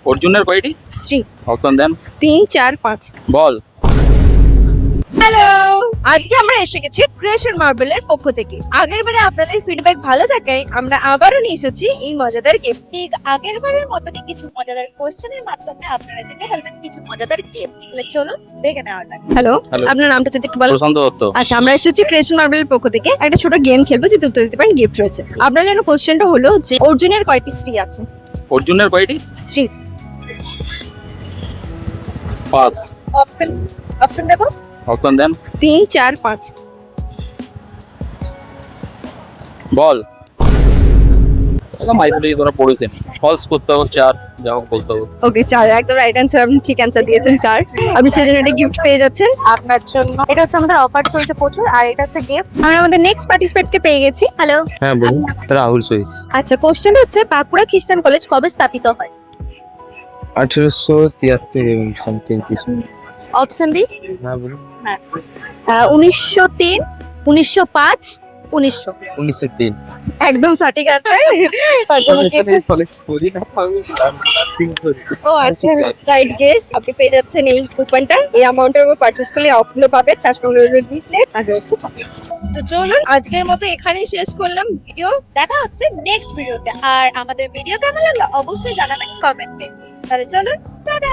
অর্জুনের কয়টি? শ্রী। অপশন দেন। 3, 4, 5। বল। হ্যালো, আজকে আমরা এসে গেছি ক্রিয়েশন মার্বেলের পক্ষ থেকে। আগেরবারে আপনাদের ফিডব্যাক ভালো থাকায় আমরা আবারও নিয়ে এসেছি এই মজাদার গিফট। ঠিক আগেরবারের মতনই কিছু মজাদার কোশ্চেনের মাধ্যমে আপনারা জিতে ফেলবেন কিছু মজাদার গিফট। তাহলে চলুন দেখে নেওয়া যাক। Hello, Hello. আপনার নামটা যদি একটু বলেন। প্রশান্ত দত্ত। আচ্ছা, আমরা এসেছি ক্রিয়েশন মার্বেলের পক্ষ থেকে একটা ছোট গেম খেলবো, যদি উত্তর দিতে পারেন গিফট রয়েছে। আপনার জন্য কোশ্চেনটা হলো যে অর্জুনের কয়টি স্ত্রী আছে? অর্জুনের কয়টি? স্ত্রী। পাঁচ। অপশন দেবো। অপশন দেন। 3, 4, 5। বল। মাইথোলজি তোরা পড়েছেন, ফলস করতে হবে 4, যা হোক বলতে হবে। ওকে, 4 একদম রাইট অ্যান্সার। আপনি ঠিক অ্যান্সার দিয়েছেন 4। আপনি সেজন্য একটা গিফট পেয়ে যাচ্ছেন। আপনার জন্য এটা হচ্ছে আমাদের অফার চলছে প্রচুর, আর এটা হচ্ছে গিফট। আমরা আমাদের নেক্সট পার্টিসিপেটকে পেয়ে গেছি। হ্যালো। হ্যাঁ বলুন। রাহুল সইস। আচ্ছা, কোশ্চেন হচ্ছে বাঁকুড়া খ্রিস্টান কলেজ কবে স্থাপিত হয়? 1873 এবং সামথিং কিছু। অপশন দিই। হ্যাঁ বলুন। 1903, 1905, 1900। 1903। একদম সঠিক আনসার। কলেজ পড়ি না, নার্সিং করি। ও আচ্ছা, রাইট গেস। আপনি পেয়ে যাচ্ছেন এই কুপনটা। এই অ্যামাউন্টের উপর পারচেজ করলে অফগুলো পাবেন, তার সঙ্গে রয়েছে গিফট আর রয়েছে চকলেট। তো চলুন আজকের মতো এখানেই শেষ করলাম ভিডিও। দেখা হচ্ছে নেক্সট ভিডিওতে। আর আমাদের ভিডিও কেমন লাগলো অবশ্যই জানাবেন কমেন্টে। তাহলে চলুন, টাটা।